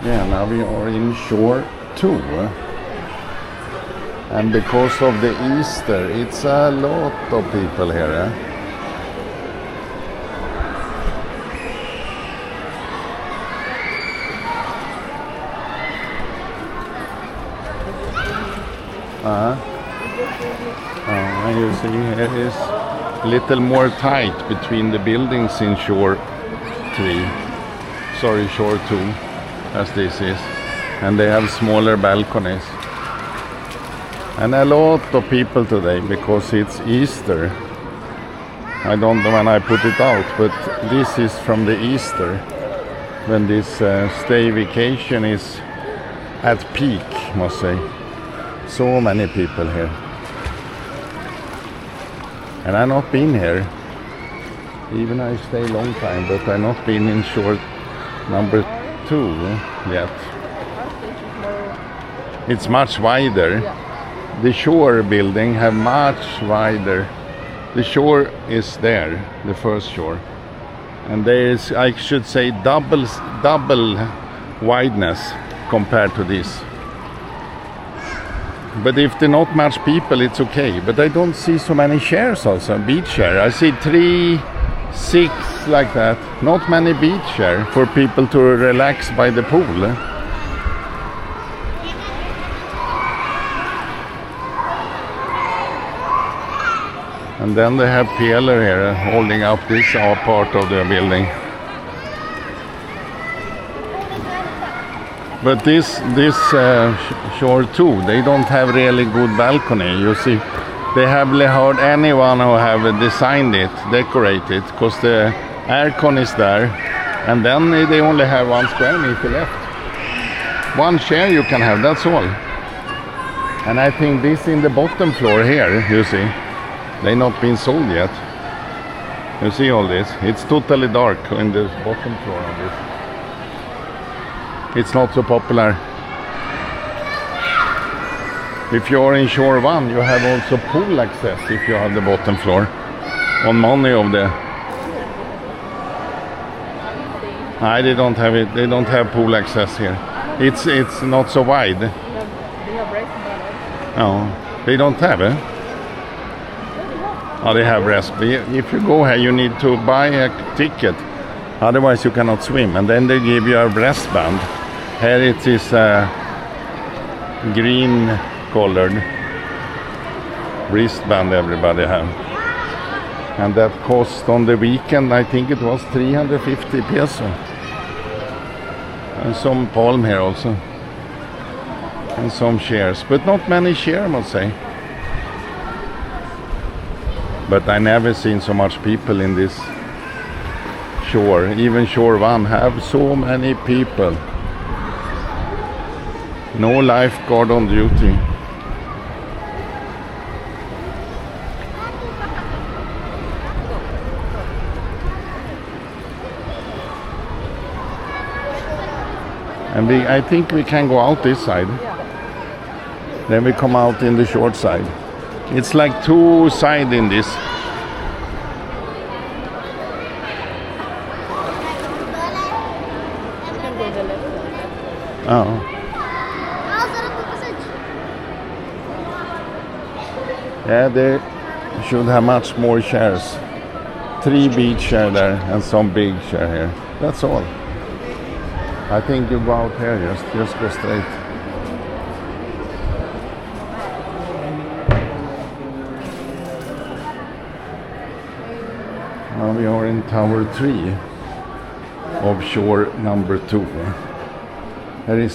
Yeah, now we are in shore 2. And because of the Easter, it's a lot of people here. You see here is a little more tight between the buildings in shore 3. Sorry, shore 2, as this is. And they have smaller balconies. And a lot of people today because it's Easter. I don't know when I put it out, but this is from the Easter, when this stay vacation is at peak, must say. So many people here. And I've not been here. Even I stay a long time, but I've not been in shore number 2 yet. It's much wider. The shore building have much wider. The shore is there, the first shore. And there is, I should say, double wideness compared to this. But if there are not much people, it's okay. But I don't see so many chairs also, beach chair. I see 3, 6 like that. Not many beach chair for people to relax by the pool. And then they have pillar here holding up this part of the building. But this shore 2, they don't have really good balcony. You see, they haven't heard anyone who have designed it, decorated, because the aircon is there, and then they only have 1 square meter left. 1 chair you can have, that's all. And I think this in the bottom floor here, you see, they not been sold yet. You see all this? It's totally dark in the bottom floor of this. It's not so popular. If you're in shore 1, you have also pool access if you have the bottom floor. On many of the... they don't have it. They don't have pool access here. It's not so wide. They have rest. No, they don't have it. They have rest. If you go here, you need to buy a ticket. Otherwise, you cannot swim. And then they give you a wristband. Here it is green colored wristband everybody have. And that cost on the weekend, I think it was 350 peso. And some palm here also. And some chairs. But not many chairs, I must say. But I never seen so much people in this shore. Even shore 1 have so many people. No lifeguard on duty. And I think we can go out this side. Then we come out in the short side. It's like 2 sides in this. Oh. Yeah, they should have much more chairs. 3 beach chairs there and some big chair here. That's all. I think you go out here, just go straight. Now we are in Tower 3 of shore number 2. Here is the